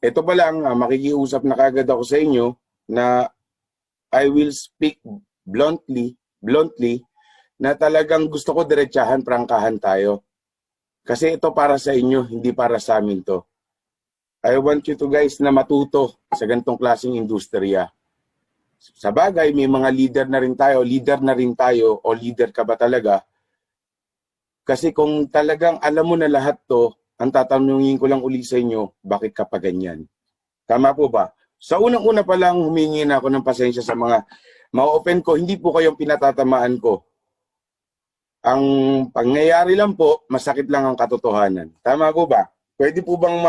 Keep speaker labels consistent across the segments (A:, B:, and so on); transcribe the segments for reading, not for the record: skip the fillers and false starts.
A: ito pa lang, makikiusap na kagad ako sa inyo na I will speak bluntly, na talagang gusto ko diretsahan, prangkahan tayo. Kasi ito para sa inyo, hindi para sa amin to. I want you to guys na matuto sa ganitong klaseng industriya. Sa bagay, may mga leader na rin tayo, o leader ka ba talaga? Kasi kung talagang alam mo na lahat to, ang tatanungin ko lang uli sa inyo, bakit ka pa ganyan? Tama po ba? Sa unang-una pa lang, humingi na ako ng pasensya sa mga ma-open ko, hindi po kayong pinatatamaan ko. Ang pangyayari lang po, masakit lang ang katotohanan. Tama po ba? Pwede po bang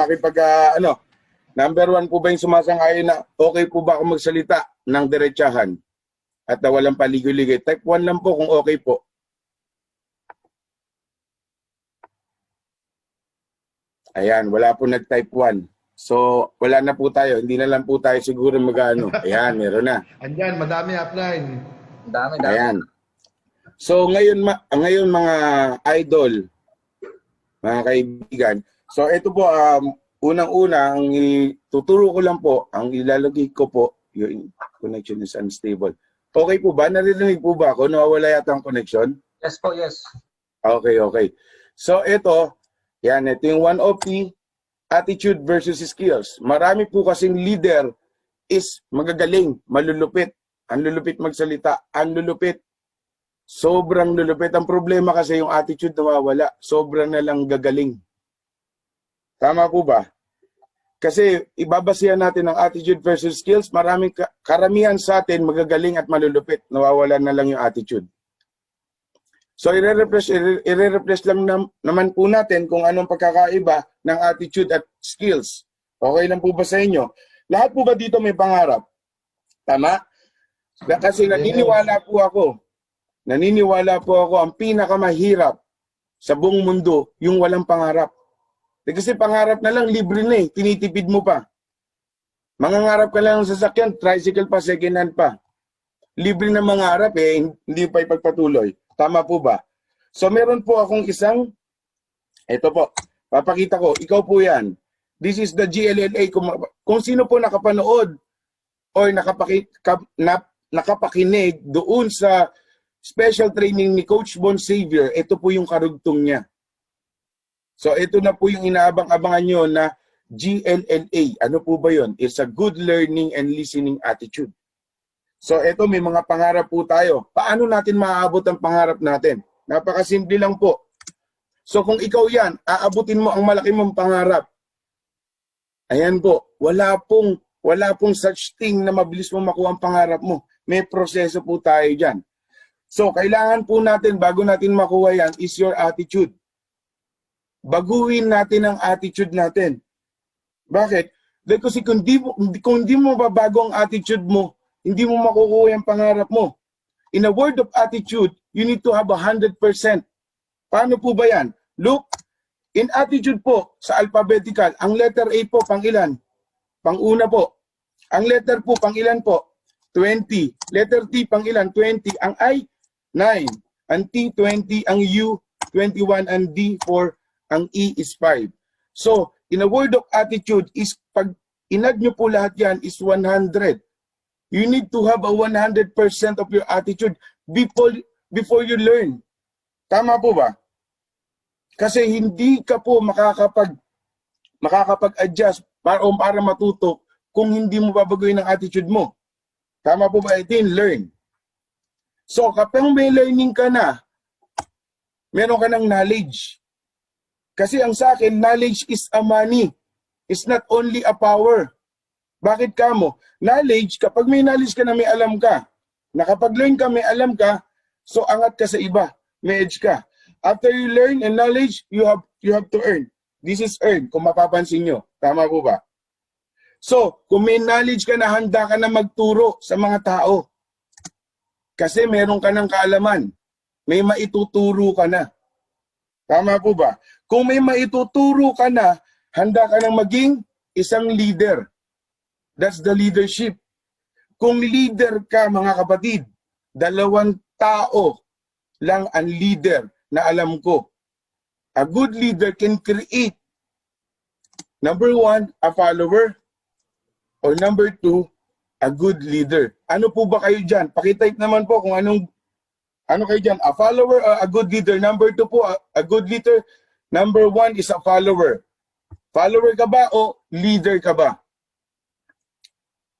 A: number 1 po ba yung sumasang-ayon na okay po ba ako magsalita ng diretsahan at na walang paligoy-ligoy? Type 1 lang po kung okay po. Ayan, wala po nag-type 1. So, wala na po tayo. Hindi na lang po tayo siguro mag-ano. Ayan, meron na.
B: Andyan, madami upline.
C: Dami.
A: Ayan. So, ngayon mga idol, mga kaibigan. So, ito po, unang-una, ang tuturo ko lang po, ang ilalagay ko po, yung connection is unstable. Okay po ba? Narinig po ba ako? Nawawala yata ang connection?
C: Yes po, yes.
A: Okay. So, ito yung one of the attitude versus skills. Marami po kasing leader is magagaling, malulupit. Ang lulupit magsalita, ang lulupit. Sobrang lulupit. Ang problema kasi yung attitude nawawala. Sobrang na lang gagaling. Tama po ba? Kasi ibabasihan natin ang attitude versus skills. Karamihan sa atin magagaling at malulupit. Nawawala na lang yung attitude. So i-refresh lang naman po natin kung anong pagkakaiba ng attitude at skills. Okay lang po ba sa inyo? Lahat po ba dito may pangarap? Tama? Kasi naniniwala po ako ang pinakamahirap sa buong mundo yung walang pangarap. Kasi pangarap na lang, libre na eh. Tinitipid mo pa. Mangangarap ka lang ng sasakyan, tricycle pa, second hand pa. Libre na mangarap eh, hindi pa ipagpatuloy. Tama po ba? So meron po akong ito po, papakita ko, ikaw po yan. This is the GLLA. Kung sino po nakapanood o nakapakinig doon sa special training ni Coach Bon Xavier, ito po yung karugtong niya. So ito na po yung inaabang-abangan nyo na GLLA. Ano po ba yun? It's a good learning and listening attitude. So ito, may mga pangarap po tayo. Paano natin maaabot ang pangarap natin? Napakasimple lang po. So kung ikaw yan, aabutin mo ang malaki mong pangarap. Ayan po, wala pong such thing na mabilis mo makuha ang pangarap mo. May proseso po tayo dyan. So kailangan po natin, bago natin makuha yan, is your attitude. Baguhin natin ang attitude natin. Bakit? Dahil kasi kung di mo babago ang attitude mo, hindi mo makukuha yung pangarap mo. In a word of attitude, you need to have 100%. Paano po ba yan? Look, in attitude po, sa alphabetical, ang letter A po, pang ilan? Pang-una po. Ang letter po, pang ilan po? 20. Letter T, pang ilan? 20. Ang I, 9. Ang T, 20. Ang U, 21. Ang D, 4. Ang E is 5. So, in a word of attitude, is pag inad nyo po lahat yan, is 100. You need to have a 100% of your attitude before you learn. Tama po ba? Kasi hindi ka po makakapag-adjust para matuto kung hindi mo babaguhin ang attitude mo. Tama po ba? Ito yung learn. So kapag may learning ka na, meron ka ng knowledge. Kasi ang sa akin, knowledge is a money. It's not only a power. Bakit ka mo? Knowledge, kapag may knowledge ka na may alam ka, nakapag-learn ka, may alam ka, so angat ka sa iba, may edge ka. After you learn and knowledge, you have to earn. This is earn, kung mapapansin nyo. Tama po ba? So, kung may knowledge ka na, handa ka na magturo sa mga tao. Kasi meron ka ng kaalaman. May maituturo ka na. Tama po ba? Kung may maituturo ka na, handa ka nang maging isang leader. That's the leadership. Kung leader ka, mga kapatid, 2 tao lang ang leader na alam ko. A good leader can create Number 1, a follower. Or number 2, a good leader. Ano po ba kayo dyan? Pakitype naman po kung ano kayo dyan. A follower or a good leader. Number 2 po, a good leader. Number 1 is a follower. Follower ka ba o leader ka ba?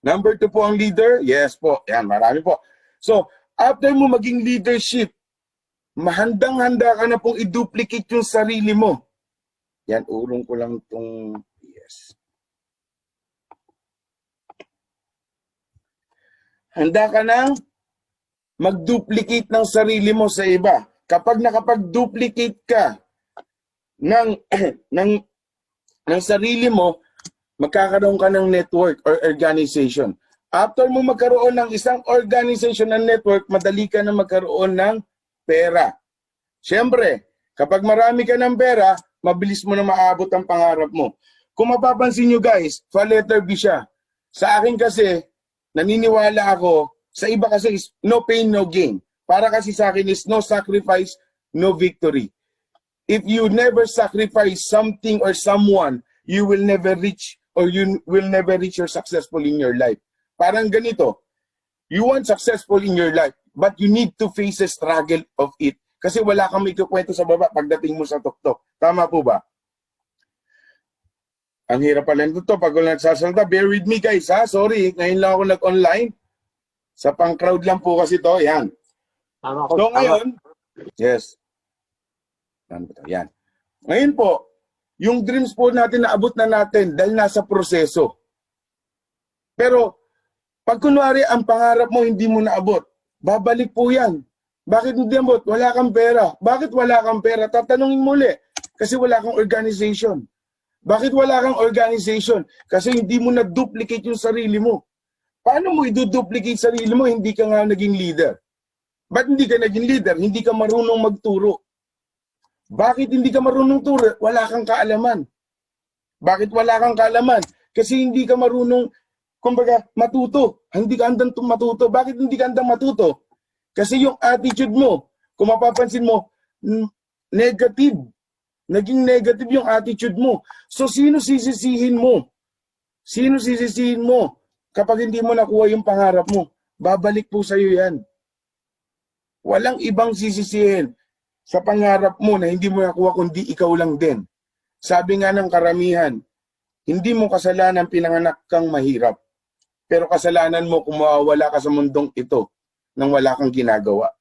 A: Number 2 po ang leader? Yes po. Yan, marami po. So, after mo maging leadership, mahandang-handa ka na pong i-duplicate yung sarili mo. Yan, urong ko lang itong yes. Handa ka nang mag-duplicate ng sarili mo sa iba. Kapag nakapag-duplicate ka ng, ng sarili mo, magkakaroon ka ng network or organization. After mo magkaroon ng isang organization and network, madali ka na magkaroon ng pera. Siyempre, kapag marami ka ng pera, mabilis mo na maabot ang pangarap mo. Kung mapapansin nyo guys, letter B siya. Sa akin kasi, naniniwala ako, sa iba kasi is no pain, no gain. Para kasi sa akin is no sacrifice, no victory. If you never sacrifice something or someone, you will never reach or you will never reach your successful in your life. Parang ganito, you want successful in your life, but you need to face the struggle of it. Kasi wala kang may kukwento sa baba pagdating mo sa tuktok. Tama po ba? Ang hirap pala nito pag wala nagsasalita. Bear with me guys ha. Sorry, ngayon lang ako nag-online. Sa pang-crowd lang po kasi to. Yan. So ngayon, yes. Yan. Ngayon po, yung dreams po natin naabot na natin dahil nasa proseso. Pero, pag kunwari ang pangarap mo hindi mo naabot, babalik po yan. Bakit hindi naabot? Wala kang pera. Bakit wala kang pera? Tatanungin muli. Kasi wala kang organization. Bakit wala kang organization? Kasi hindi mo na-duplicate yung sarili mo. Paano mo i-duplicate sarili mo? Hindi ka nga naging leader. Ba't hindi ka naging leader? Hindi ka marunong magturo. Bakit hindi ka marunong turo? Wala kang kaalaman. Bakit wala kang kaalaman? Kasi hindi ka marunong, kumbaga, matuto. Hindi ka handang matuto. Bakit hindi ka handang matuto? Kasi yung attitude mo, kung mapapansin mo, negative. Naging negative yung attitude mo. So, sino sisisihin mo? Sino sisisihin mo kapag hindi mo nakuha yung pangarap mo? Babalik po sa'yo yan. Walang ibang sisisihin sa pangarap mo na hindi mo nakuha kundi ikaw lang din. Sabi nga ng karamihan, hindi mo kasalanan pinanganak kang mahirap. Pero kasalanan mo kung mawawala ka sa mundong ito nang wala kang ginagawa.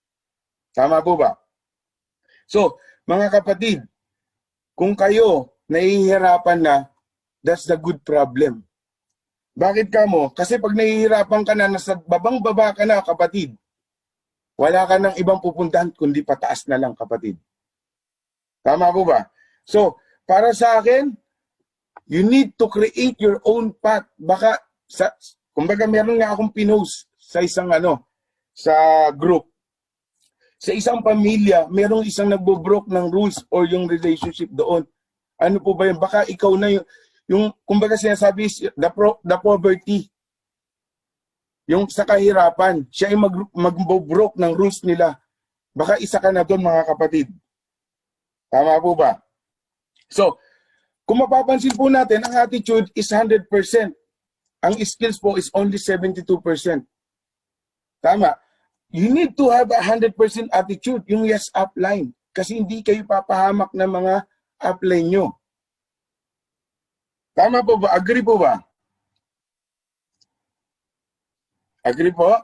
A: Tama po ba? So, mga kapatid, kung kayo nahihirapan na, that's the good problem. Bakit ka mo? Kasi pag nahihirapan ka na, nasa babang-baba ka na, kapatid, wala ka ng ibang pupuntahan kundi pataas na lang, kapatid. Tama po ba? So, para sa akin, you need to create your own path. Baka, kumbaga meron nga akong pinost sa isang sa group. Sa isang pamilya, merong isang nagbo-broke ng rules or yung relationship doon. Ano po ba yun? Baka ikaw na yung kumbaga sinasabi, the poverty. Yung sa kahirapan, siya ay mag-broke ng rules nila. Baka isa ka na doon, mga kapatid. Tama po ba? So, kung mapapansin po natin, ang attitude is 100%. Ang skills po is only 72%. Tama. You need to have a 100% attitude, yung yes upline. Kasi hindi kayo papahamak ng mga upline nyo. Tama po ba? Agree po ba? Agree po?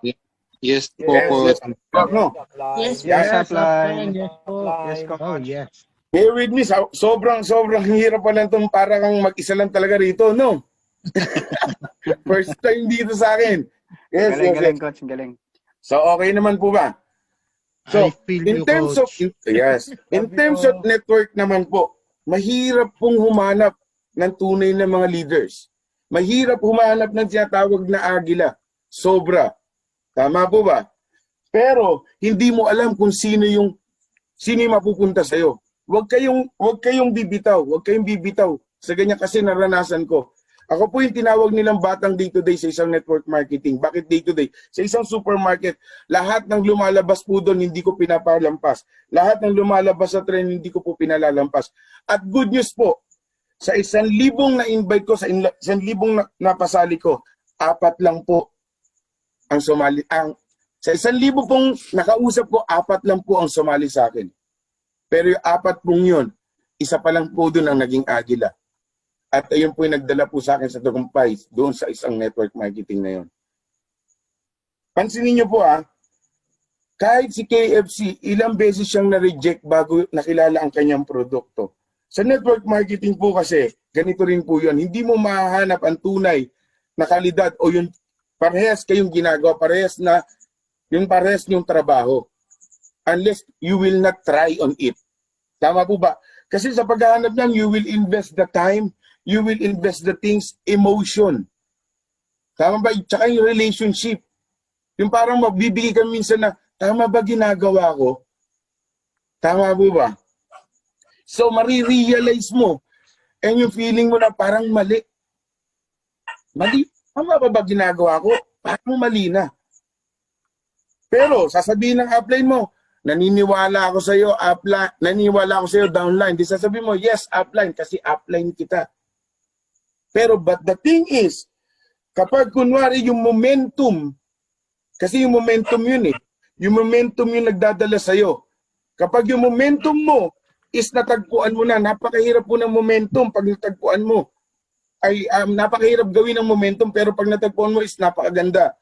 C: Yes po.
A: Yes. No?
D: Yes,
A: Yes,
D: upline.
B: Yes po. Yes, coach. Yes.
A: Bear with me, sobrang hirap pa lang itong para kang mag-isa lang talaga rito, no? First time dito sa akin. Yes,
C: Galing, coach, galing.
A: So, okay naman po ba? So,
B: I feel
A: in
B: you,
A: terms of,
B: coach.
A: yes, in terms of network naman po, mahirap pong humanap ng tunay na mga leaders. Mahirap humanap ng tinatawag na agila. Sobra. Tama po ba? Pero, hindi mo alam kung sino yung mapupunta sa'yo. Huwag kayong bibitaw. Sa ganyan kasi naranasan ko. Ako po yung tinawag nilang batang day-to-day sa isang network marketing. Bakit day-to-day? Sa isang supermarket, lahat ng lumalabas po doon, hindi ko pinapalampas. Lahat ng lumalabas sa trend, hindi ko po pinalalampas. At good news po, Sa 1,000 na invite ko, sa 1,000 na napasali ko, 4 lang po ang sumali. Sa 1,000 pong nakausap ko, 4 lang po ang sumali sa akin. Pero yung 4 pong yun, isa pa lang po doon ang naging agila. At ayun po yung nagdala po sa akin sa tagumpay doon sa isang network marketing na yun. Pansinin niyo po kahit si KFC, ilang beses siyang na-reject bago nakilala ang kanyang produkto. Sa network marketing po kasi, ganito rin po yun. Hindi mo mahahanap ang tunay na kalidad o yung parehas kayong ginagawa, parehas yung trabaho. Unless you will not try on it. Tama po ba? Kasi sa paghahanap niyan, you will invest the time, you will invest the things, emotion. Tama ba? Tsaka yung relationship. Yung parang mabibigay ka minsan na, tama ba ginagawa ko? Tama po ba? So, marirealize mo. And yung feeling mo na parang mali. Mali? Tama ba ginagawa ko? Parang mali na. Pero, sasabihin ng upline mo, naniniwala ako sa iyo, upline, naniniwala ako sa iyo, downline. Di sasabihin mo, yes, upline, kasi upline kita. Pero, but the thing is, kapag kunwari yung momentum, kasi yung momentum yun yung momentum yung nagdadala sa iyo. Kapag yung momentum mo is natagpuan mo na, napakahirap po ng momentum pag natagpuan mo. Ay, napakahirap gawin ng momentum, pero pag natagpuan mo is napakaganda.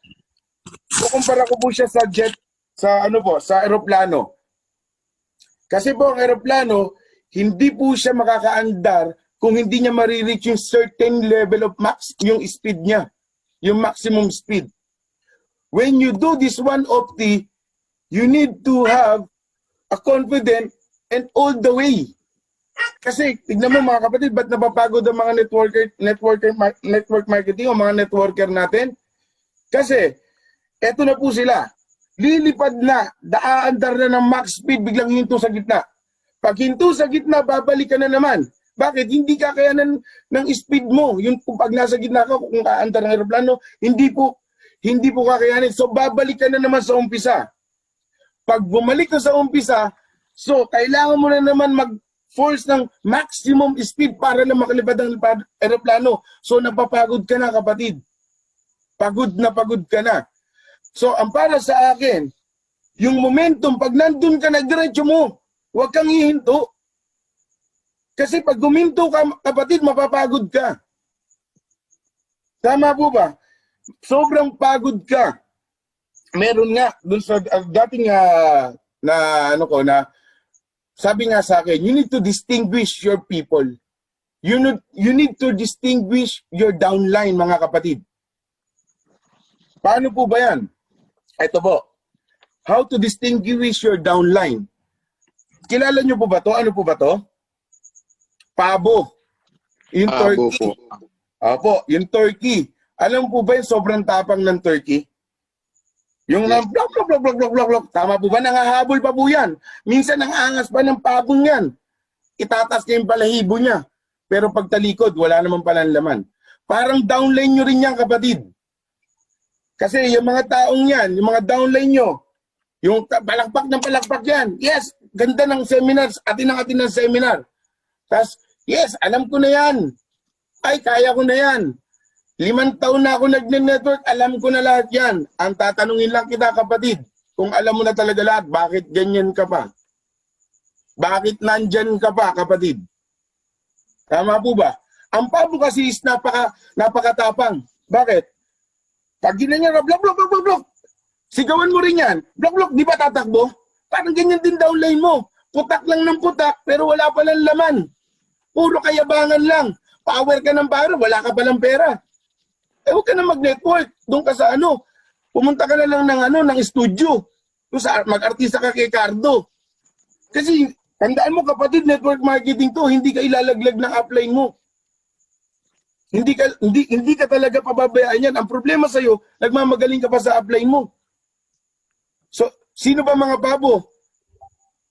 A: Kukumpara ko po siya sa jet, sa eroplano. Kasi po ang eroplano, hindi po siya makakaandar kung hindi niya marireach yung certain level of max, yung speed niya, yung maximum speed. When you do this 1OPT, you need to have a confident and all the way. Kasi, tignan mo mga kapatid, ba't napapagod ang mga network marketing o mga networker natin? Kasi, eto na po sila. Lilipad na, daaandar na ng max speed, biglang hinto sa gitna. Pag hinto sa gitna, babalik ka na naman. Bakit? Hindi kakayanan ng speed mo. Yung pag nasa gitna ka, kung kaandar ng aeroplano, hindi po kakayanin. So, babalik ka na naman sa umpisa. Pag bumalik ka sa umpisa, so, kailangan mo na naman mag-force ng maximum speed para na makalipad ang aeroplano. So, napapagod ka na, kapatid. Pagod ka na. So, ang para sa akin, yung momentum, pag nandun ka na, diretso mo. Huwag kang hihinto. Kasi pag guminto ka, kapatid, mapapagod ka. Tama po ba? Sobrang pagod ka. Meron nga, dun sa dating sabi nga sa akin, you need to distinguish your people. You need to distinguish your downline, mga kapatid. Paano po ba yan? Ito po. How to distinguish your downline. Kilala nyo po ba to? Ano po ba to? Pabo. Yung
C: Pabo
A: turkey.
C: po.
A: Opo, yung turkey. Alam po ba yung sobrang tapang ng turkey? Yung blok. Tama po ba? Nangahabol pa po yan. Minsan nangangas pa ng pabong yan. Itatas niya yung balahibo niya. Pero pag talikod, wala naman palang laman. Parang downline nyo rin yan, kapatid. Kasi yung mga taong yan, yung mga downline nyo, yung palakpak yan. Yes, ganda ng seminars, atin ng seminar. Tapos, yes, alam ko na yan. Ay, kaya ko na yan. 5 taon na ako nagne-network, alam ko na lahat yan. Ang tatanungin lang kita, kapatid, kung alam mo na talaga lahat, bakit ganyan ka pa? Bakit nandyan ka pa, kapatid? Tama po ba? Ang pabo kasi is napakatapang. Bakit? Pag ginanyan ka, blok. Sigawan mo rin yan. Blok, di ba tatakbo? Parang ganyan din downline mo. Putak lang ng putak, pero wala palang laman. Puro kayabangan lang. Power ka ng power, wala ka palang pera. Huwag ka na mag-network. Doon ka sa pumunta ka na lang ng studio. Mag-artista ka kay Cardo. Kasi, tandaan mo kapatid, network marketing to, hindi ka ilalaglag ng upline mo. Hindi ka talaga pababayaan yan. Ang problema sa'yo, nagmamagaling ka pa sa upline mo. So, sino ba mga pabo?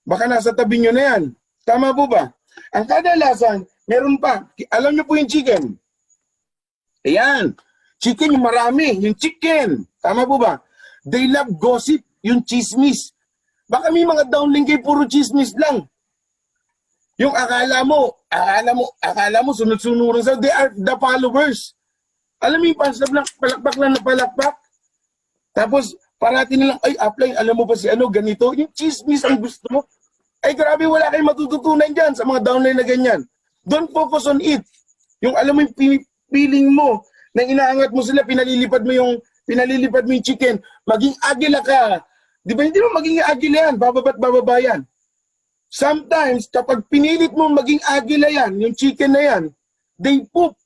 A: Baka nasa tabi nyo na yan. Tama po ba? Ang kadalasan, meron pa. Alam nyo po yung chicken. Ayan. Chicken yung marami. Yung chicken. Tama po ba? They love gossip. Yung chismis. Baka may mga downlink kayo puro chismis lang. Yung akala mo, sunod-sunuran sa, they are the followers. Alam mo yung pansab lang, palakpak lang na palakpak. Tapos, parati nilang, ay, upline, alam mo ba si ano, ganito? Yung chismis ang gusto mo. Ay, grabe, wala kayong matututunan dyan sa mga downline na ganyan. Don't focus on it. Yung alam mo yung feeling mo, na inaangat mo sila, pinalilipad mo yung chicken, maging agila ka. Di ba, hindi mo maging agila yan, bababa't bababa yan. Sometimes, kapag pinilit mo maging agila yan, yung chicken na yan, they poop.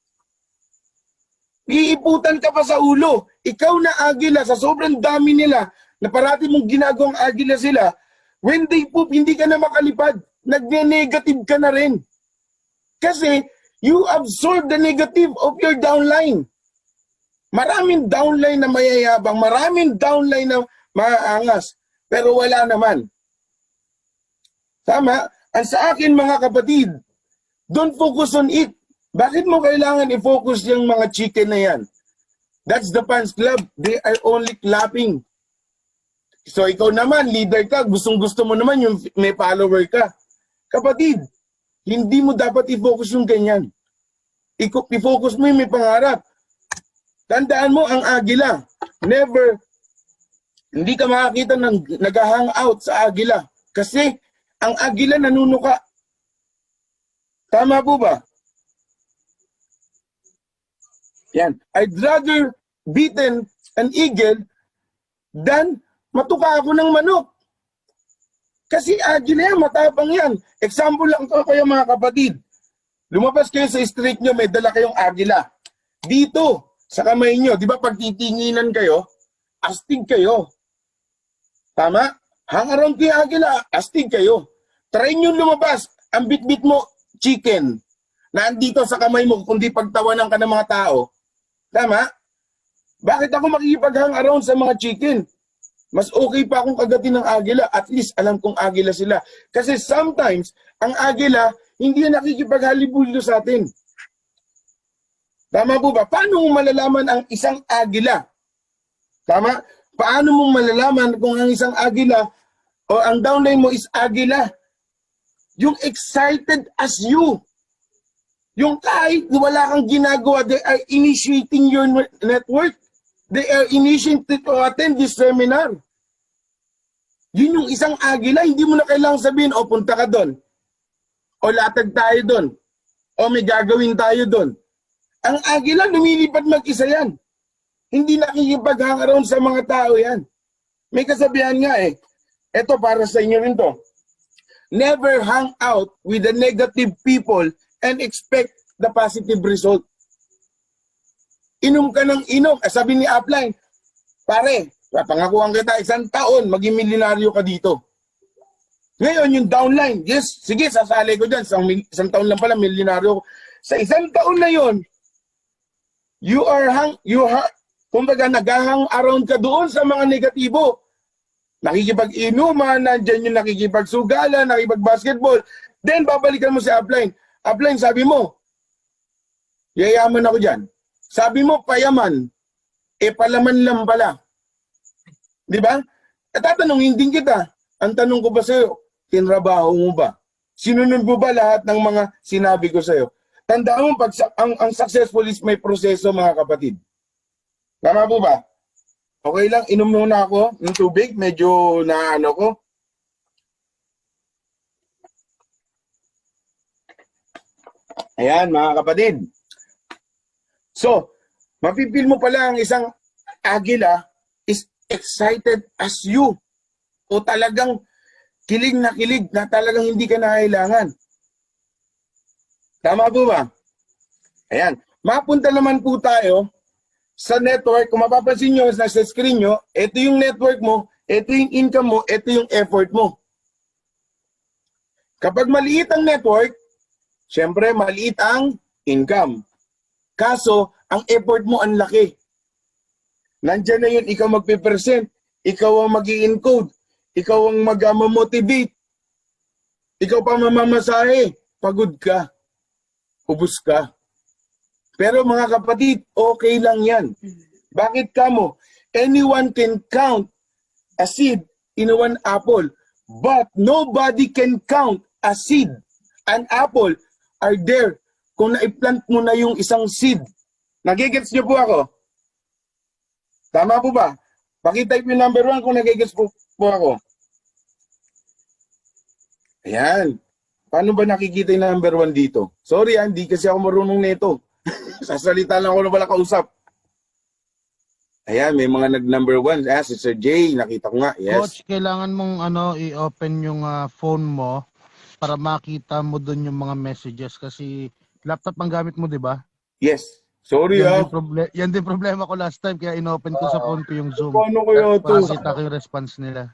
A: Iiputan ka pa sa ulo. Ikaw na agila, sa sobrang dami nila, na parati mong ginagawang agila sila, when they poop, hindi ka na makalipad. Nagne-negative ka na rin. Kasi, you absorb the negative of your downline. Maraming downline na mayayabang, maraming downline na maaangas, pero wala naman. Tama? Ang sa akin mga kapatid, don't focus on it. Bakit mo kailangan i-focus yung mga chicken na yan? That's the fans club. They are only clapping. So ikaw naman, leader ka, gustong-gusto mo naman yung may follower ka. Kapatid, hindi mo dapat i-focus yung ganyan. I-focus mo yung may pangarap. Tandaan mo ang agila. Never, hindi ka makakita ng nag-hangout sa agila. Kasi ang agila nanunuka. Tama po ba? Yan. I'd rather beaten an eagle than matuka ako ng manok. Kasi agila yan, matapang yan. Example lang ko kayo mga kapatid. Lumabas kayo sa street nyo, may dala kayong agila. Dito, sa kamay nyo, di ba pag titinginan kayo, astig kayo. Tama? Hang around kayo agila, astig kayo. Try nyo lumabas, ang bit-bit mo, chicken, na andito sa kamay mo, kundi pagtawanan ka ng mga tao. Tama? Bakit ako makikipag-hang around sa mga chicken? Mas okay pa akong kagatin ng agila. At least alam kong agila sila. Kasi sometimes, ang agila, hindi na nakikipaghalibuldo sa atin. Tama po ba? Paano mo malalaman ang isang agila? Tama? Paano mo malalaman kung ang isang agila o ang downline mo is agila? Yung excited as you. Yung kahit wala kang ginagawa, they are initiating your network. They are initiating to attend this seminar. Yun yung isang agila, hindi mo na kailangang sabihin, o punta ka doon. O latag tayo doon. O may gagawin tayo doon. Ang agila, lumilipad mag-isa yan. Hindi nakikipag-hang around sa mga tao yan. May kasabihan nga eh. Ito para sa inyo rin to. Never hang out with the negative people and expect the positive result. Inom ka ng inom. Sabi ni Upline, pare, papangakuan kita, 1 taon, maging milyonaryo ka dito. Ngayon, yung downline, yes, sige, sasali ko dyan. 1 taon lang pala, milyonaryo. Sa 1 taon na yon, kumbaga, nag-hang around ka doon sa mga negatibo. Nakikipag-inuman, nandyan yung nakikipagsugalan, nakikipag-basketball. Then, babalikan mo si Upline. Upline, sabi mo, yayaman ako dyan. Sabi mo, payaman. Palaman lang pala. Di ba? Tatanungin din kita. Ang tanong ko ba sa'yo, tinrabaho mo ba? Sinunod mo ba lahat ng mga sinabi ko sa'yo? Tandaan mo, ang successful is may proseso, mga kapatid. Tama po ba? Okay lang, inom muna ako ng tubig. Medyo naano ko. Ayan, mga kapatid. So, mapipil mo pala ang isang agila is excited as you. O talagang kilig na talagang hindi ka nangailangan. Tama po ba? Ayan. Mapunta naman po tayo sa network. Kung mapapansin nyo sa screen nyo, ito yung network mo, ito yung income mo, ito yung effort mo. Kapag maliit ang network, syempre maliit ang income. Kaso, ang effort mo ang laki. Nandiyan na yun, ikaw magpipresent, ikaw ang mag-i-encode, ikaw ang mag-motivate, ikaw pa mamamasahe, pagod ka, ubus ka. Pero mga kapatid, okay lang yan. Bakit kamo? Anyone can count a seed in one apple, but nobody can count a seed an apple are there kung na-plant mo na yung isang seed. Nagigets niyo po ako? Tama po ba? Pakitype yung number 1 kung nagigets po ako. Ayan. Paano ba nakikita yung number 1 dito? Sorry, hindi kasi ako marunong nito. Sasalita lang ako na wala kausap. Ayan, may mga nag-number 1. Si Sir J, nakita ko nga. Yes.
B: Coach, kailangan mong i-open yung phone mo para makita mo doon yung mga messages kasi laptop ang gamit mo, di ba?
A: Yes. Sorry
B: yan din problema ko last time kaya in-open ko sa phone ko yung Zoom.
A: Paano kayo ito?
B: Para makita ko yung response nila.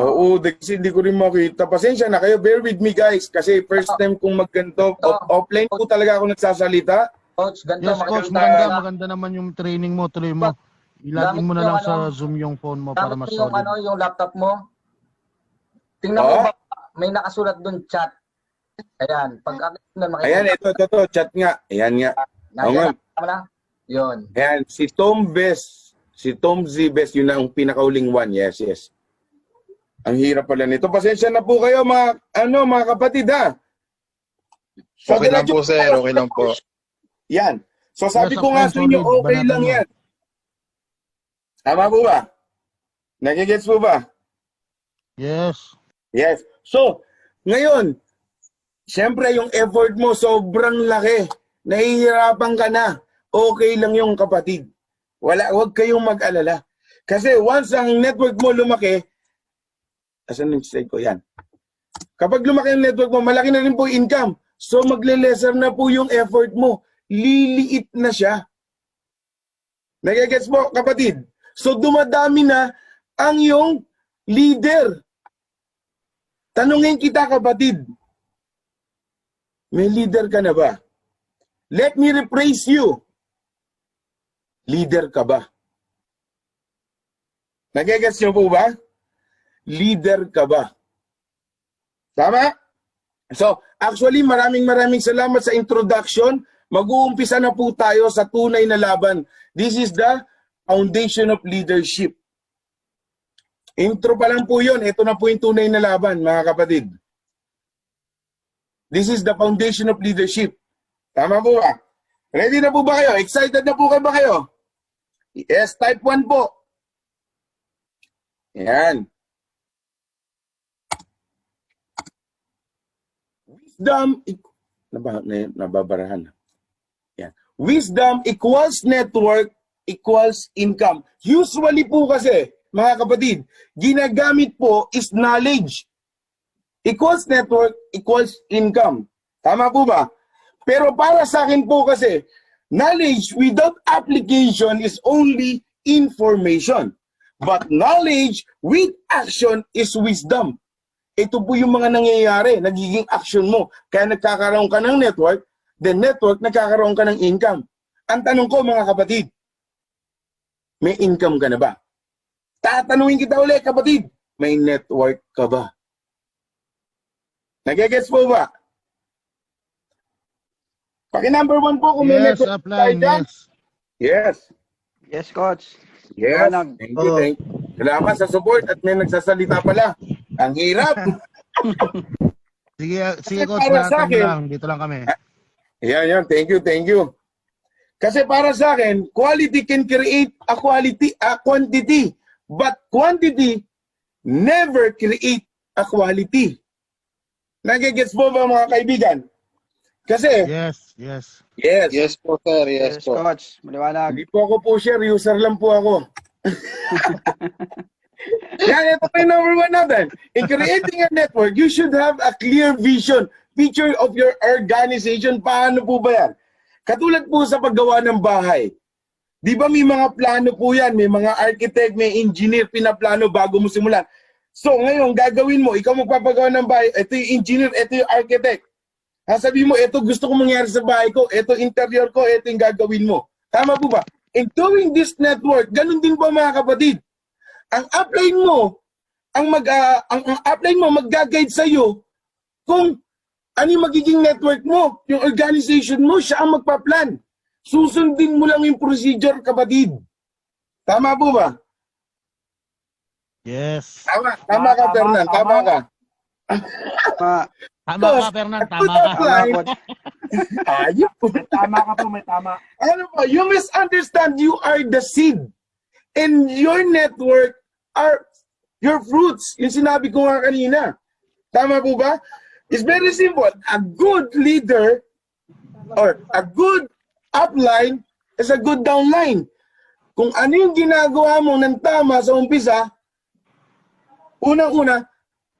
A: Oo, kasi hindi ko rin makita. Pasensya na kayo. Bear with me guys. Kasi first time kong magganto. Offline po talaga ako nagsasalita.
D: Coach,
B: Yes, Coach. Maganda naman yung training mo. Tuloy mo. Ilagin mo na lang sa Zoom yung phone mo para mas solid.
D: Yung laptop mo. Tingnan mo ba, may nakasulat doon chat. Ayan.
A: Ayan, ito. Chat nga. Ayan nga.
D: Yun.
A: Ayan, si Tom Best. Si Tom Z Best. Yun ang pinakauling one. Yes. Ang hirap pala nito. Pasensya na po kayo mga kapatid ha. So,
C: Okay lang po sir, okay lang po.
A: Yan. So sabi ko nga sa inyo, okay lang yan. Tama po ba? Nagigets po ba?
B: Yes.
A: Yes. So, ngayon, siyempre yung effort mo sobrang laki. Nahihirapan ka na. Okay lang yung kapatid. Huwag kayong mag-alala. Kasi once ang network mo lumaki, asan yung slide ko? Yan. Kapag lumaki ang network mo, malaki na rin po income. So magle-lesser na po yung effort mo. Liliit na siya. Nagigets mo, kapatid? So dumadami na ang iyong leader. Tanungin kita, kapatid. May leader ka na ba? Let me rephrase you. Leader ka ba? Nagigets niyo po ba? Leader ka ba? Tama? So, actually, maraming salamat sa introduction. Mag-uumpisa na po tayo sa tunay na laban. This is the foundation of leadership. Intro pa lang po yun. Ito na po yung tunay na laban, mga kapatid. This is the foundation of leadership. Tama po ba? Ready na po ba kayo? Excited na po ba kayo? Yes, type 1 po. Yan. Wisdom, nababarahan. Yan. Wisdom equals network equals income. Usually po kasi, mga kapatid, ginagamit po is knowledge. Equals network equals income. Tama po ba? Pero para sa akin po kasi, knowledge without application is only information. But knowledge with action is wisdom. Ito po yung mga nangyayari, nagiging action mo. Kaya nagkakaroon ka ng network, then network, nagkakaroon ka ng income. Ang tanong ko mga kapatid, may income ka na ba? Tatanungin kita ulit kapatid, may network ka ba? Nagigets po ba? Paki-number 1 po kung may
B: Yes,
A: network
B: upline,
A: tayo.
B: yes.
C: Yes, coach.
A: Yes. Thank you. Salamat sa support at may nagsasalita pala. Ang hirap.
B: Sige coach,
A: para sa akin,
B: lang. Dito lang kami.
A: Yan. Thank you. Kasi para sa akin, quality can create a quantity. But quantity never create a quality. Nagigets po ba mga kaibigan? Kasi,
B: Yes.
C: Yes po sir, yes po.
D: Coach, maliwanag.
A: hindi po ako pusher, user lang po ako. Yan, ito po yung number 1 natin. In creating a network, you should have a clear vision, picture of your organization. Paano po ba yan? Katulad po sa paggawa ng bahay. Di ba may mga plano po yan? May mga architect, may engineer, pinaplano bago mo simulan. So ngayon, gagawin mo, ikaw magpapagawa ng bahay, ito yung engineer, ito yung architect. Sabi mo, ito gusto ko mangyari sa bahay ko, ito interior ko, ito yung gagawin mo. Tama po ba? In doing this network, ganun din po mga kapatid. Ang upline mo, ang upline mo mag-guide sa iyo kung ano yung magiging network mo, yung organization mo, siya ang magpa-plan. Susundin mo lang yung procedure, kapatid. Tama po ba?
B: Yes.
A: Tama ka, Fernan. Tama ka.
B: Tama ka, Fernan. Tama ka.
A: Upline, ayop po.
E: Tama ka po, may tama.
A: Ano po, you misunderstand, you are the seed. And your network are your fruits. Yung sinabi ko nga kanina. Tama po ba? It's very simple. A good leader or a good upline is a good downline. Kung ano yung ginagawa mo ng tama sa umpisa, unang-una,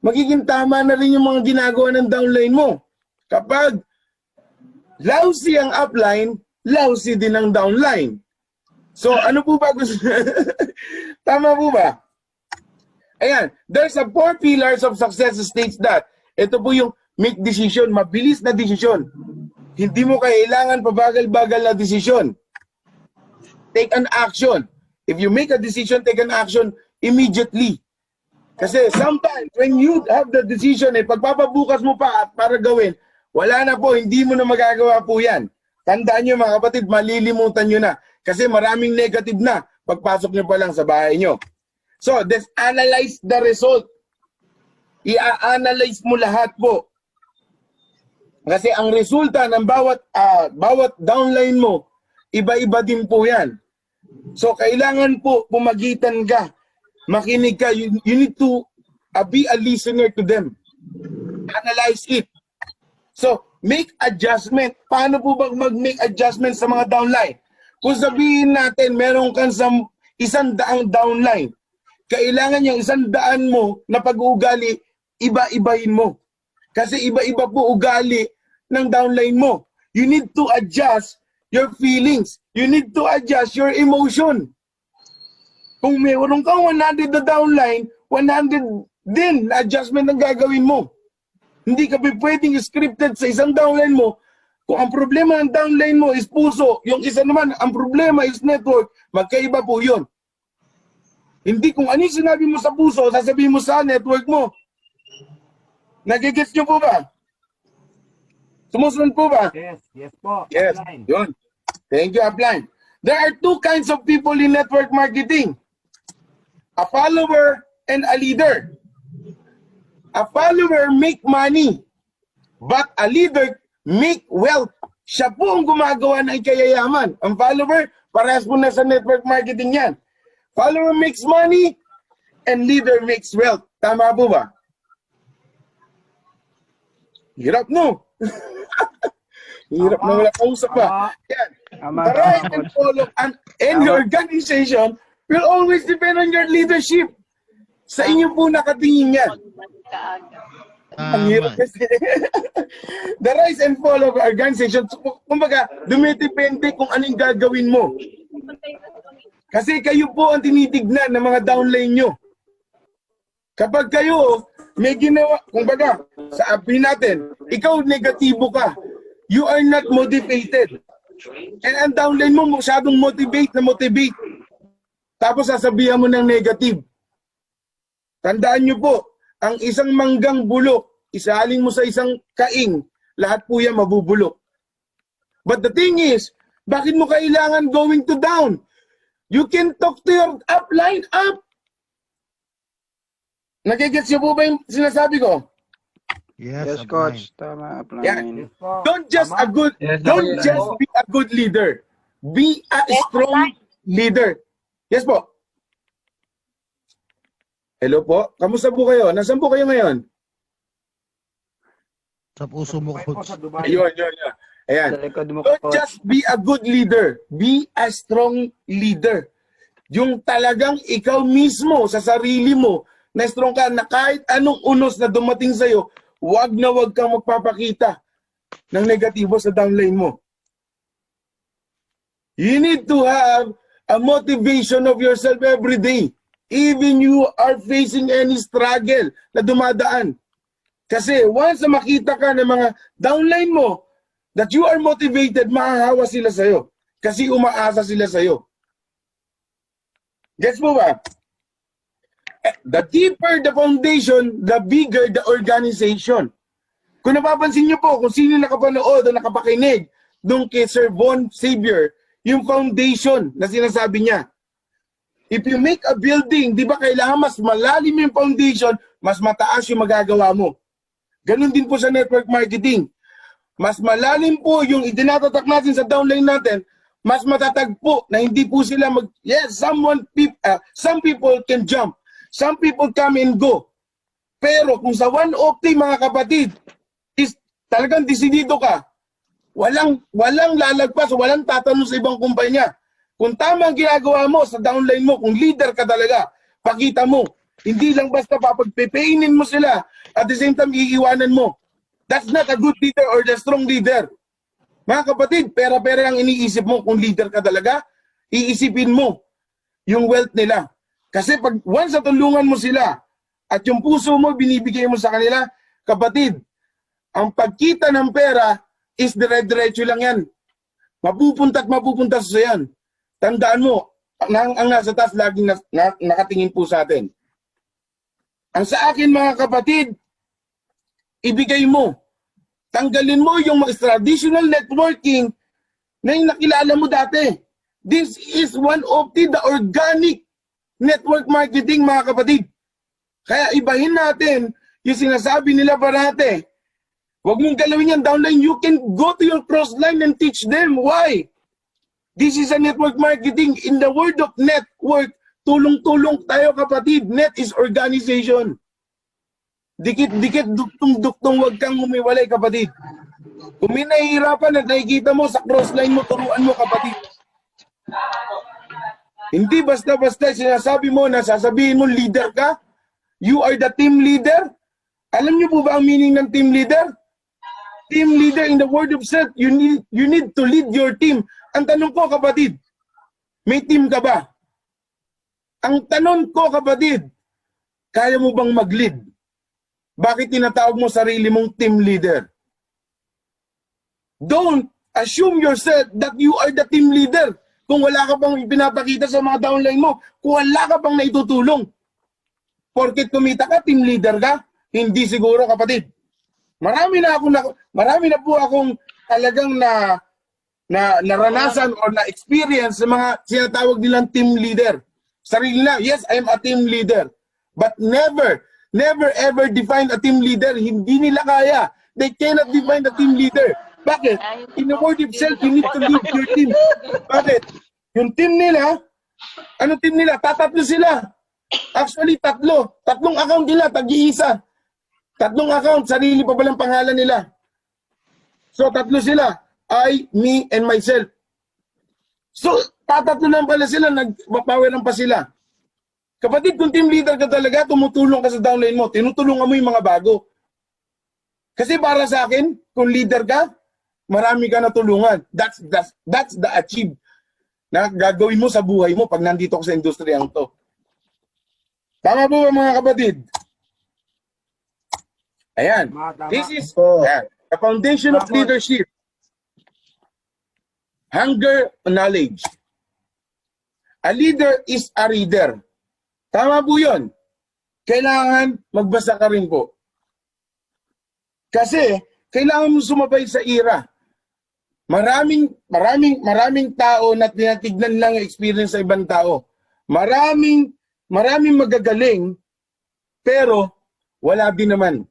A: magiging tama na rin yung mga ginagawa ng downline mo. Kapag lousy ang upline, lousy din ang downline. So, ano po ba gusto? Tama po ba? Ayan, there's a 4 pillars of success states that. Ito po yung make decision, mabilis na decision. Hindi mo kailangan pabagal-bagal na decision. Take an action. If you make a decision, take an action immediately. Kasi sometimes, when you have the decision, pagpapabukas mo pa at para gawin, wala na po, hindi mo na magagawa po yan. Tandaan nyo mga kapatid, malilimutan nyo na. Kasi maraming negative na pagpasok nyo pa lang sa bahay nyo. So, let's analyze the result. I-analyze mo lahat po. Kasi ang resulta ng bawat downline mo, iba-iba din po yan. So, kailangan po pumagitan ka. Makinig ka. You need to be a listener to them. Analyze it. So, make adjustment. Paano po ba mag-make adjustment sa mga downline? Kung sabihin natin, meron kang 100 downline, kailangan yung 100 mo na pag-uugali, iba-ibahin mo. Kasi iba-iba po ugali ng downline mo. You need to adjust your feelings. You need to adjust your emotion. Kung meron kang 100 na downline, 100 din na adjustment ang gagawin mo. Hindi ka pwedeng scripted sa isang downline mo. Kung ang problema ng downline mo is puso, yung isa naman, ang problema is network, magkaiba po yun. Hindi kung ano yung sinabi mo sa puso, sasabihin mo sa network mo. Nagigets nyo po ba? Sumusunod po ba?
E: Yes po.
A: Yes,
E: Upline.
A: yun. Thank you, Upline. There are 2 kinds of people in network marketing. A follower and a leader. A follower make money, but a leader make wealth. Siya po ang gumagawa ng ikayayaman. Ang follower, parehas po na sa network marketing yan. Follower makes money and leader makes wealth. Tama po ba? Hirap, no? Hirap na wala kausap pa. Yan. The rise and fall of an organization will always depend on your leadership. Sa inyo po nakatingin yan. Ang hirap kasi. The rise and fall of organization, kumbaga, dumitipende kung anong gagawin mo. Kasi kayo po ang tinitignan ng mga downline nyo. Kapag kayo may ginawa, kumbaga, sa api natin, ikaw negatibo ka. You are not motivated. And ang downline mo masyadong motivate. Tapos sasabihan mo ng negative. Tandaan nyo po, ang isang manggang bulok, isaling mo sa isang kaing, lahat po yan mabubulok. But the thing is, bakit mo kailangan going to down? You can talk to your upline up. Nagigets nyo po ba yung sinasabi ko?
C: Yes, coach. Tama, upline.
A: Yeah.
E: Yes po.
A: Don't just be a good leader. Be a strong leader. Yes po. Hello po. Kamusta po kayo? Nasaan po kayo ngayon?
B: Sa puso mo,
E: May po
B: coach.
E: sa Dubai.
A: Ayun. Ayan.
C: Sa likod mo,
A: Don't
C: coach.
A: just be a good leader. Be a strong leader. Yung talagang ikaw mismo sa sarili mo na strong ka na kahit anong unos na dumating sa'yo, wag na wag kang magpapakita ng negatibo sa downline mo. You need to have a motivation of yourself every day. Even you are facing any struggle na dumadaan. Kasi once na makita ka ng mga downline mo that you are motivated, mahahawa sila sa'yo. Kasi umaasa sila sa'yo. Gets mo ba? The deeper the foundation, the bigger the organization. Kung napapansin nyo po, kung sino nakapanood o nakapakinig doon kay Sir Von Xavier, yung foundation na sinasabi niya. If you make a building, di ba kailangan mas malalim yung foundation, mas mataas yung magagawa mo. Ganun din po sa network marketing. Mas malalim po yung itinatatak natin sa downline natin, mas matatag po na hindi po sila yes, some people can jump. Some people come and go. Pero kung sa 1OP mga kapatid, is talagang desidido ka, walang lalagpas, walang tatanong sa ibang kumpanya. Kung tama ang ginagawa mo sa downline mo, kung leader ka talaga, pakita mo. Hindi lang basta papagpepeinin mo sila at the same time iiwanan mo. That's not a good leader or the strong leader. Mga kapatid, pera-pera ang iniisip mo. Kung leader ka talaga, iisipin mo yung wealth nila. Kasi pag once natulungan mo sila at yung puso mo binibigay mo sa kanila, kapatid, ang pagkita ng pera is dire-diretso lang yan. Mapupunta at mapupunta sa yan. Tandaan mo, ang nasa taas laging nakatingin po sa atin. Ang sa akin mga kapatid, ibigay mo. Tanggalin mo yung mga traditional networking na yung nakilala mo dati. This is one of the organic network marketing mga kapatid. Kaya ibahin natin yung sinasabi nila parate. Huwag mong galawin yan downline. You can go to your crossline and teach them. Why? This is a network marketing. In the word of network, tulong-tulong tayo kapatid. Net is organization. Dikit-dikit, duktong-duktong, huwag kang humiwalay kapatid. Kung may nahihirapan at nakikita mo sa crossline mo, turuan mo kapatid. Hindi basta-basta sinasabi mo na sasabihin mo leader ka. You are the team leader. Alam niyo po ba ang meaning ng team leader? Team leader in the word of self, you need to lead your team. Ang tanong ko kapatid, may team ka ba? Ang tanong ko kapatid, kaya mo bang mag-lead? Bakit tinatawag mo sarili mong team leader? Don't assume yourself that you are the team leader kung wala ka pang pinapakita sa mga downline mo, kung wala ka pang naitutulong. Porket kumita ka, team leader ka, hindi siguro kapatid. Marami na po akong talagang naranasan o na-experience sa mga sinatawag nilang team leader. Sarili na, yes, I am a team leader. But never ever define a team leader. Hindi nila kaya. They cannot define a team leader. Bakit? In the word itself, you need to lead your team. Bakit? Yung team nila, ano team nila? Tatatlo sila. Actually, tatlo. Tatlong account nila, tag-iisa. Tatlong account, sarili pa palang pangalan nila. So, tatlo sila. I, me, and myself. So, tatatlo lang pala sila, nagpapower lang pa sila. Kapatid, kung team leader ka talaga, tumutulong ka sa downline mo, tinutulungan mo yung mga bago. Kasi para sa akin, kung leader ka, marami ka natulungan. That's the achieve na gagawin mo sa buhay mo pag nandito ka sa industriyang to. Tama po ba mga kapatid? Ayan. This is the foundation of leadership. Hunger, knowledge. A leader is a reader. Tama po yun. Kailangan magbasa ka rin po. Kasi, kailangan mo sumabay sa era. Maraming tao na tinatignan lang ang experience sa ibang tao. Maraming magagaling, pero wala din naman.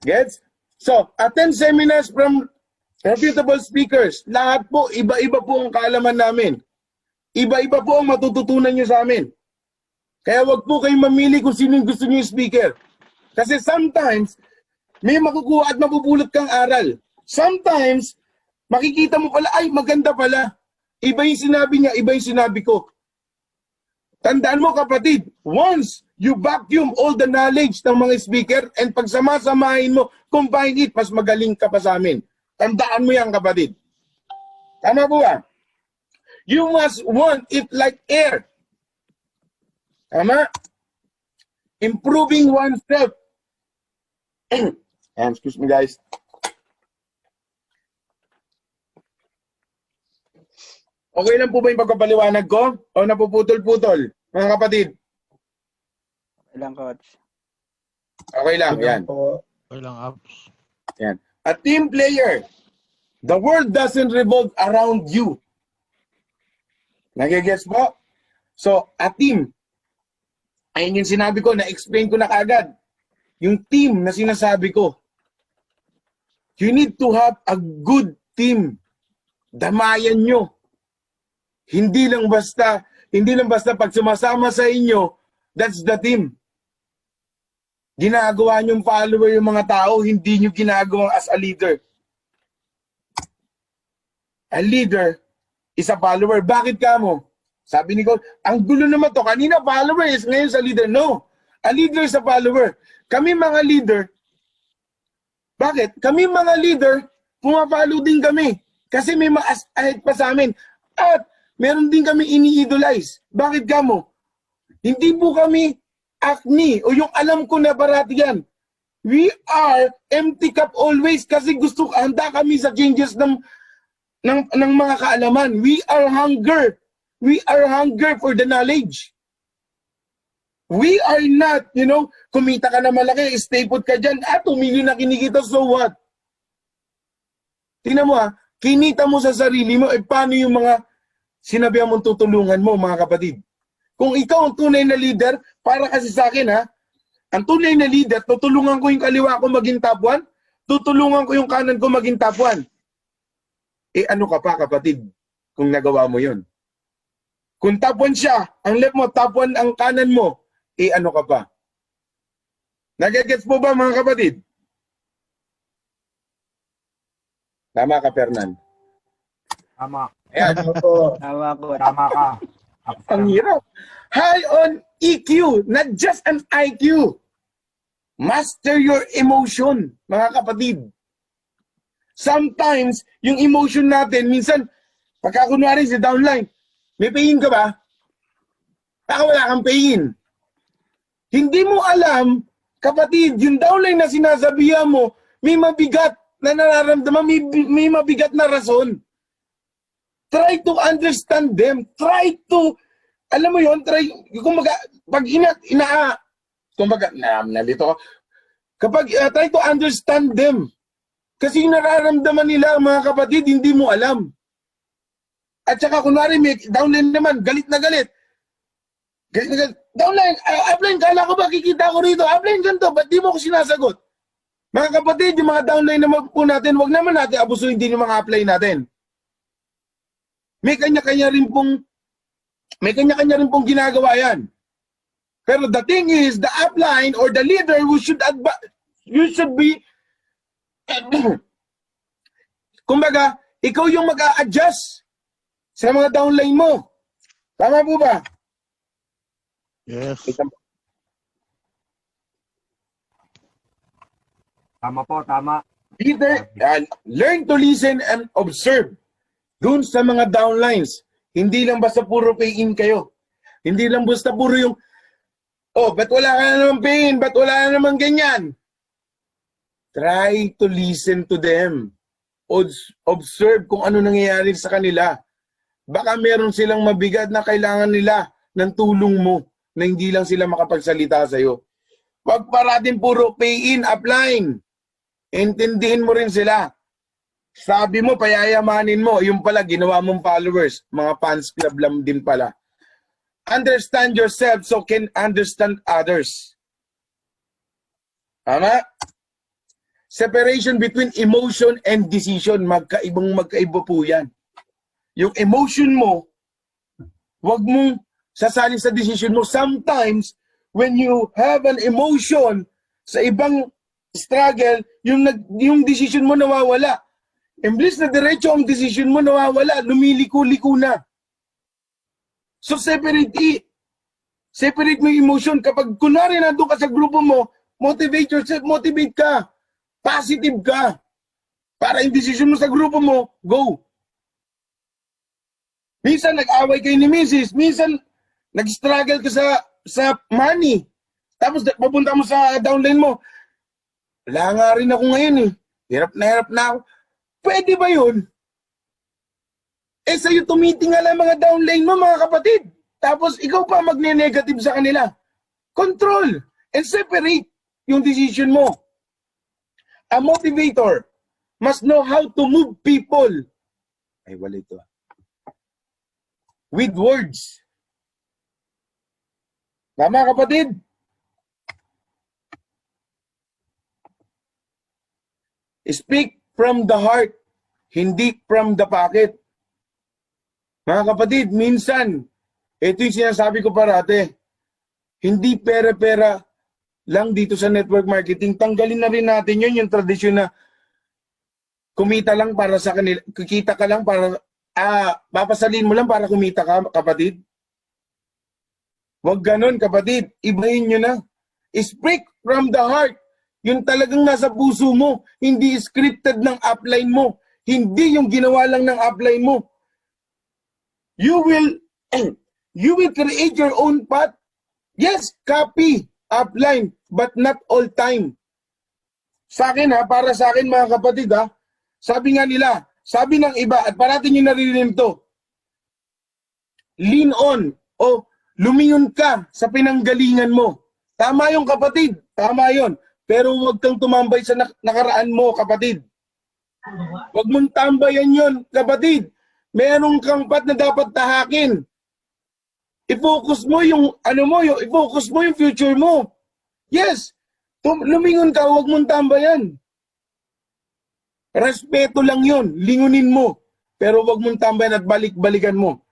A: Gets? So, attend seminars from reputable speakers. Lahat po, iba-iba po ang kaalaman namin. Iba-iba po ang matututunan nyo sa amin. Kaya wag po kayong mamili kung sino yung gusto nyo yung speaker. Kasi sometimes, may makukuha at mapupulot kang aral. Sometimes, makikita mo pala, ay maganda pala. Iba yung sinabi niya, iba yung sinabi ko. Tandaan mo kapatid, once you vacuum all the knowledge ng mga speaker and pagsama-samahin mo, combine it, mas magaling ka pa sa amin. Tandaan mo yan kapatid. Tama po ba? You must want it like air. Tama? Improving oneself. Excuse me guys. Okay lang po ba yung pagpapaliwanag ko? O napuputol-putol, mga kapatid?
C: Okay lang, Coach.
A: Okay lang, yan.
B: Okay lang, Abs.
A: Yan. A team player. The world doesn't revolve around you. Nagigets po? So, a team. Ayun yung sinabi ko, na-explain ko na kaagad. yung team na sinasabi ko. You need to have a good team. Damayan nyo. Hindi lang basta pag sumasama sa inyo, that's the team. Ginagawa nyong follower yung mga tao, hindi nyo ginagawa as a leader. A leader is a follower. Bakit ka mo? Sabi ni Cole, ang gulo naman to. Kanina follower is ngayon sa leader. No. A leader is a follower. Kami mga leader, bakit? Kami mga leader, pumapalo din kami. Kasi may ahead pa sa amin. At meron din kami ini-idolize. Bakit ka mo? Hindi po kami acne o yung alam ko na parati yan. We are empty cup always kasi handa kami sa changes ng mga kaalaman. We are hunger. We are hunger for the knowledge. We are not, kumita ka na malaki, stay put ka dyan, 2 million na kinikita, so what? Tingnan mo kinita mo sa sarili mo, paano yung mga sinabihan mong tutulungan mo, mga kapatid? Kung ikaw ang tunay na leader, para kasi sa akin ang tunay na leader, tutulungan ko yung kaliwa ko maging top 1, tutulungan ko yung kanan ko maging top 1. Ano ka pa, kapatid, kung nagawa mo yun? Kung top 1 siya, ang left mo, top 1 ang kanan mo, ano ka pa? Nagigets po ba, mga kapatid? Tama ka, Fernan.
E: Tama.
A: Ano po?
C: Tama, coach.
E: Tama ka.
A: Ang hirap. High on EQ, not just an IQ. Master your emotion, mga kapatid. Sometimes, yung emotion natin, minsan, pagka kunwari sa downline, may pain ka ba? Baka wala kang pain. Hindi mo alam, kapatid, yung downline na sinasabihan mo, may mabigat na nararamdaman, may mabigat na rason. Try to understand them. Try to, alam mo yun, kumbaga, pag nalito ko, kapag try to understand them. Kasi yung nararamdaman nila, mga kapatid, hindi mo alam. At saka, kunwari, may downline naman, galit na galit. Galit na galit. Downline, upline, kala ko ba kikita ko rito? Upline, ganito, ba't di mo ko sinasagot? Mga kapatid, yung mga downline naman po natin, wag naman natin abusuin din yung mga upline natin. May kanya-kanya rin pong ginagawa yan. Pero the thing is, the upline or the leader you should be kumbaga, ikaw yung mag-a-adjust sa mga downline mo. Tama po ba?
B: Yes.
E: Tama po, tama.
A: Leader, learn to listen and observe. Doon sa mga downlines, hindi lang basta puro pay-in kayo. Hindi lang basta puro yung, ba't wala ka na naman pay-in? Ba't wala na naman ganyan? Try to listen to them. Observe kung ano nangyayari sa kanila. Baka meron silang mabigat na kailangan nila ng tulong mo na hindi lang sila makapagsalita sa'yo. Huwag parating puro pay-in, upline. Intindihin mo rin sila. Sabi mo, payayamanin mo. Yung pala, ginawa mong followers. Mga fans club lang din pala. Understand yourself so can understand others. Tama? Separation between emotion and decision. Magkaiba po yan. Yung emotion mo, wag mong sasali sa decision mo. Sometimes, when you have an emotion sa ibang struggle, yung decision mo nawawala. Imbis na diretso ang decision mo nawawala, lumiliko-liko na. So separate it. Separate mo yung emotion. Kapag kunwari nandun ka sa grupo mo, motivate yourself, motivate ka. Positive ka. Para yung decision mo sa grupo mo, go. Minsan nag-away kayo ni Mrs. Minsan nag-struggle ka sa money. Tapos papunta mo sa downline mo. Wala nga rin ako ngayon eh. Hirap na ako. Pwede ba yun? Sa'yo tumitingala mga downline mo, mga kapatid. Tapos ikaw pa magne-negative sa kanila. Control and separate yung decision mo. A motivator must know how to move people. Ay, wala ito. With words. Tama, kapatid? Speak from the heart, hindi from the pocket. Mga kapatid, minsan, ito yung sinasabi ko parate, hindi pera-pera lang dito sa network marketing. Tanggalin na rin natin yun, yung tradisyon na kumita lang para sa kanila, kikita ka lang para, papasalin mo lang para kumita ka, kapatid. Huwag ganon, kapatid. Ibahin nyo na. Speak from the heart. Yung talagang nasa puso mo. Hindi scripted ng upline mo. Hindi yung ginawa lang ng upline mo. You will create your own path. Yes, copy, upline, but not all time. Sa akin para sa akin mga kapatid sabi nga nila, sabi ng iba, at parating yung naririnig to, lean on o lumingon ka sa pinanggalingan mo. Tama yung kapatid, tama yon. Pero huwag kang tumambay sa nakaraan mo, kapatid. Huwag mong tambayan yon, kapatid. Meron kang path na dapat tahakin. I-focus mo yung i-focus mo yung future mo. Yes, lumingon ka, huwag mong tambayan. Respeto lang yon, lingunin mo. Pero huwag mong tambayan at balik-balikan mo.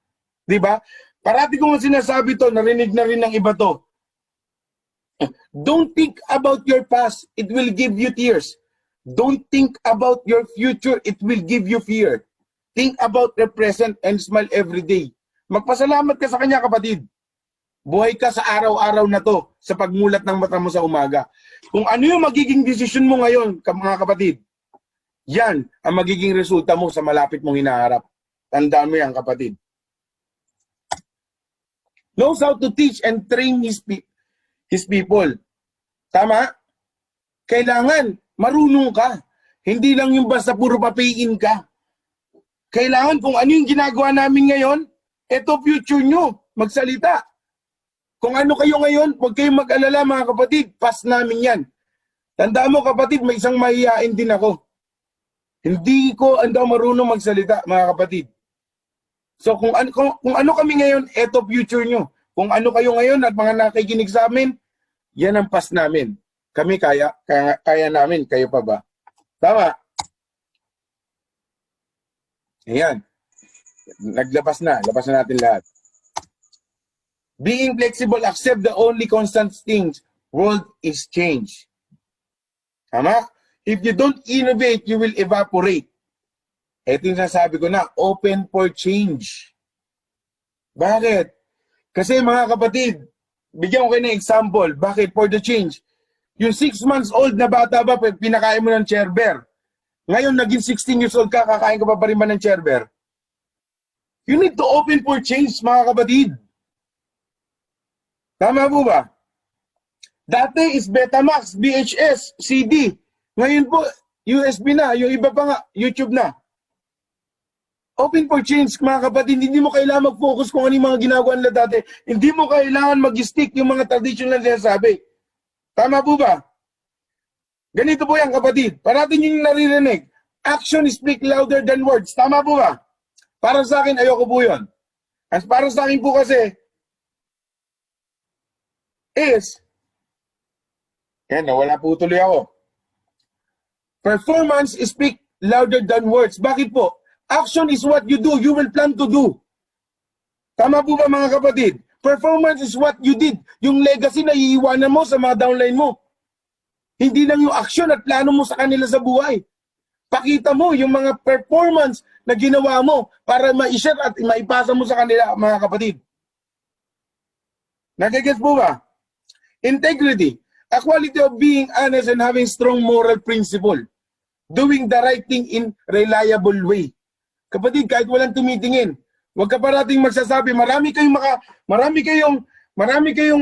A: 'Di ba? Parati kong sinasabi to, narinig na rin ng iba to. Don't think about your past, it will give you tears. Don't think about your future, it will give you fear. Think about the present and smile every day. Magpasalamat ka sa kanya, kapatid. Buhay ka sa araw-araw na to, sa pagmulat ng mata mo sa umaga. Kung ano yung magiging desisyon mo ngayon, mga kapatid, yan ang magiging resulta mo sa malapit mong hinaharap. Tandaan mo yan, kapatid. Knows how to teach and train his people. Tama? Kailangan marunong ka. Hindi lang yung basta puro papiin ka. Kailangan kung ano yung ginagawa namin ngayon, eto future nyo, magsalita. Kung ano kayo ngayon, huwag kayong mag-alala mga kapatid, pass namin yan. Tandaan mo kapatid, may isang mahihain din ako. Hindi ko marunong magsalita mga kapatid. So kung ano kami ngayon, eto future nyo. Kung ano kayo ngayon at mga nakikinig sa amin, yan ang pass namin. Kami kaya namin, kayo pa ba? Tama? Ayan. Labas na natin lahat. Being flexible, accept the only constant things. World is change. Tama? If you don't innovate, you will evaporate. Ito yung sasabi ko na, open for change. Bakit? Kasi mga kapatid, bigyan ko kayo ng example. Bakit? For the change. Yung 6 months old na bata ba, pinakain mo ng Cherber. Ngayon, naging 16 years old ka, kakain ka pa rin ba ng Cherber? You need to open for change, mga kapatid. Tama po ba? Dati is Betamax, VHS, CD. Ngayon po, USB na. Yung iba pa nga, YouTube na. Open for change, mga kapatid. Hindi mo kailangan mag-focus kung ano yung mga ginagawa nila dati. Hindi mo kailangan mag-stick yung mga traditional na sinasabi. Tama po ba? Ganito po yan, kapatid. Parating yung naririnig. Action speak louder than words. Tama po ba? Para sa akin, ayoko po yun. As para sa akin po kasi, nawala po tuloy ako. Performance speak louder than words. Bakit po? Action is what you do. You will plan to do. Tama po ba mga kapatid? Performance is what you did. Yung legacy na iiwanan mo sa mga downline mo. Hindi lang yung action at plano mo sa kanila sa buhay. Pakita mo yung mga performance na ginawa mo para ma-share at maipasa mo sa kanila, mga kapatid. Nagigets po ba? Integrity. A quality of being honest and having strong moral principle. Doing the right thing in reliable way. Kapatid, kahit walang tumitingin, huwag ka parating magsasabi, marami kayong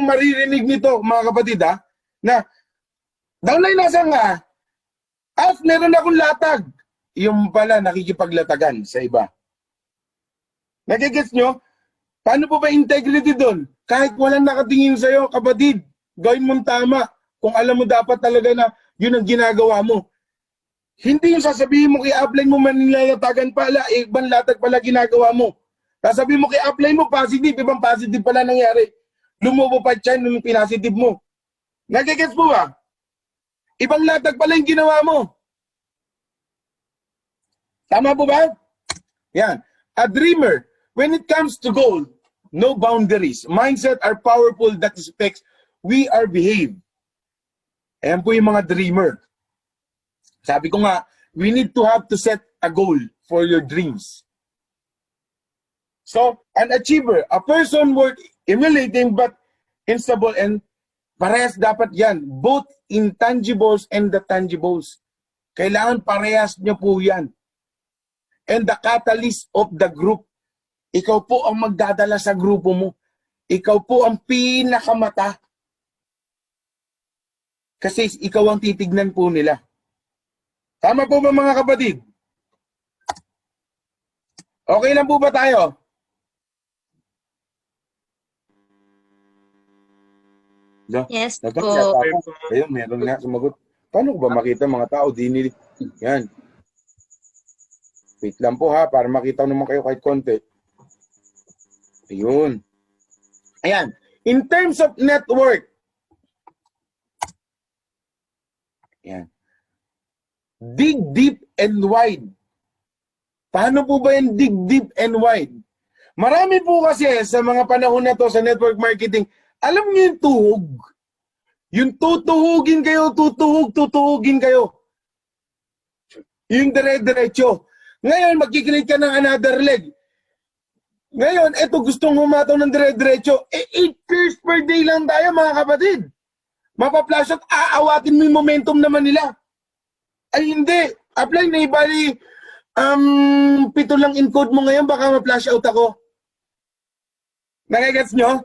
A: maririnig nito, mga kapatid, na downline nasa nga, meron akong latag. Yung pala, nakikipaglatagan sa iba. Nagigets nyo? Paano po ba integrity doon? Kahit walang nakatingin sa'yo, kapatid, gawin mong tama. Kung alam mo dapat talaga na yun ang ginagawa mo. Hindi yung sasabihin mo kay upline mo manilalatagan pala, ibang latag pala ginagawa mo. Sasabihin mo kay upline mo, positive, ibang positive pala nangyari. Lumubo pa dyan nung pinasitive mo. Nagigets po ba? Ibang latag pala yung ginawa mo. Tama po ba? Yan. A dreamer, when it comes to goal, no boundaries. Mindset are powerful that expects we are behave. Ayan po yung mga dreamer. Sabi ko nga, we need to have to set a goal for your dreams. So, an achiever, a person worth emulating but instable and parehas dapat yan. Both intangibles and the tangibles. Kailangan parehas nyo po yan. And the catalyst of the group. Ikaw po ang magdadala sa grupo mo. Ikaw po ang pinakamata. Kasi ikaw ang titignan po nila. Tama po ba mga kapatid? Okay lang po ba tayo?
F: Yes po.
A: Ayun, meron nga sumagot. Paano ko ba makita mga tao? Yan. Wait lang po ha, para makita naman kayo kahit konti. Ayun. Ayan. In terms of network. Ayan. Dig deep and wide. Paano po ba yung dig deep and wide? Marami po kasi sa mga panahon na to sa network marketing, alam niyo yung tuhog. Yung tutuhugin kayo, tutuhugin kayo. Yung dire-diretso. Ngayon, magkikreate ka ng another leg. Ngayon, eto gustong humataw ng dire-diretso. 8 years per day lang tayo mga kapatid. Mapaplash at aawatin mo yung momentum naman nila. Ay hindi. Apply na ibali. 7 lang encode mo ngayon, baka ma-flash out ako. Nakagets nyo?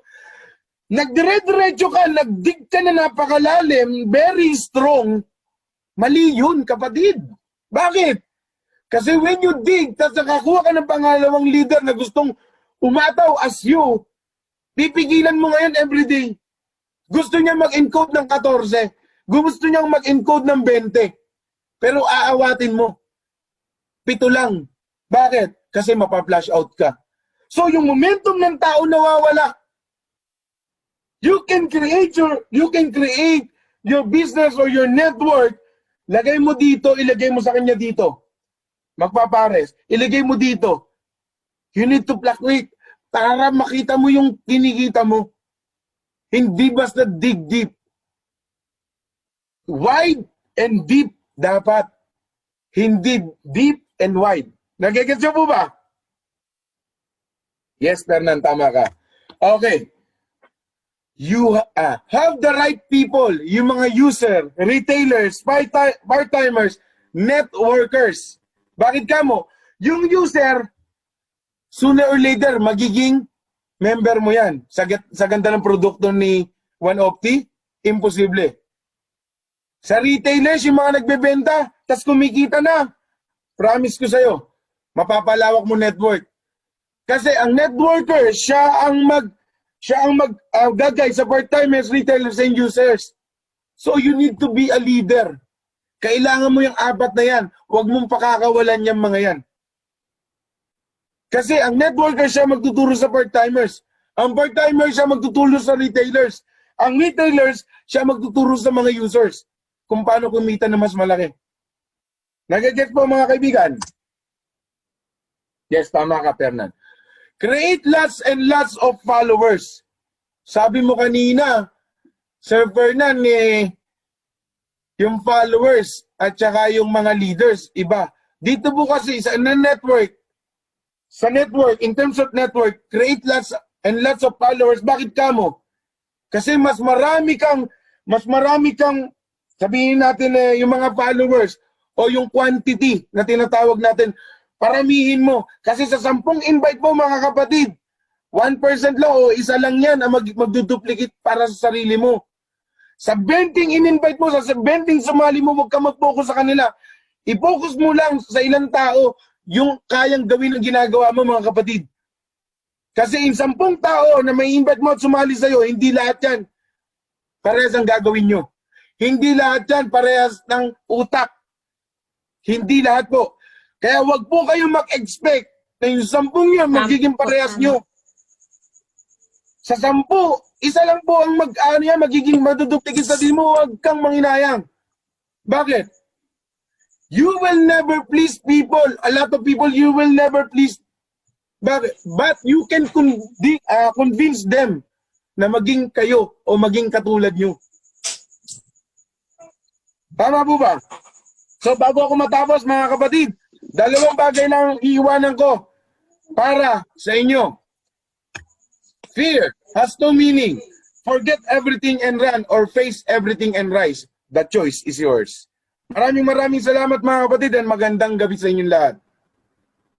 A: Nagdire-diretso ka, nagdig ka na napakalalim, very strong, mali yun, kapatid. Bakit? Kasi when you dig, tapos nakakuha ka ng pangalawang leader na gustong umataw as you, pipigilan mo ngayon everyday. Gusto niya mag-encode ng 14, gusto niya mag-encode ng 20, pero aawatin mo. 7 lang. Bakit? Kasi mapa-flash out ka. So yung momentum ng tao nawawala. You can create your business or your network. Lagay mo dito, ilagay mo sa kanya dito. Magpapares. Ilagay mo dito. You need to fluctuate para makita mo yung kinikita mo. Hindi basta dig deep. Wide and deep dapat. Hindi deep and wide. Nagigets nyo po ba? Yes, Fernan, tama ka. Okay. You have the right people, yung mga user, retailers, part-timers, networkers. Bakit ka mo? Yung user, sooner or later, magiging member mo yan. Sa ganda ng produkto ni OneOpti, imposible. Sa retailers, yung mga nagbebenta, tas kumikita na. Promise ko sa'yo, mapapalawak mo network. Kasi ang networker, siya ang gagay sa part-timers, retailers, and users. So you need to be a leader. Kailangan mo yung 4 na yan. Huwag mong pakakawalan yung mga yan. Kasi ang networker siya magtuturo sa part-timers. Ang part-timers siya magtuturo sa retailers. Ang retailers siya magtuturo sa mga users kung paano kumita na mas malaki. Nagigets po mga kaibigan? Yes, tama ka, Fernan. Create lots and lots of followers. Sabi mo kanina, Sir Fernan, yung followers at saka yung mga leaders, iba. Dito po kasi sa network, in terms of network, create lots and lots of followers. Bakit ka mo? Kasi mas marami kang, sabihin natin yung mga followers o yung quantity na tinatawag natin, paramihin mo. Kasi sa 10 invite mo mga kapatid, 1% lang o isa lang yan ang magduduplicate para sa sarili mo. Sa 20 in-invite mo, sa 20 sumali mo, huwag ka mag-focus sa kanila. I-focus mo lang sa ilang tao yung kayang gawin ang ginagawa mo mga kapatid. Kasi in 10 tao na may invite mo at sumali sa'yo, hindi lahat yan parehas ang gagawin nyo. Hindi lahat yan parehas ng utak. Hindi lahat po. Kaya wag po kayong mag-expect na yung 10 yun magiging parehas nyo. Sa 10, isa lang po ang magiging maduduplicate sa din mo, huwag kang manginayang. Bakit? You will never please people. A lot of people you will never please. But you can convince them na maging kayo o maging katulad nyo. Tama po ba? So bago ako matapos mga kapatid, dalawang bagay lang ang iiwanan ko para sa inyo. Fear has no meaning. Forget everything and run or face everything and rise. The choice is yours. Maraming salamat mga kapatid and magandang gabi sa inyong lahat.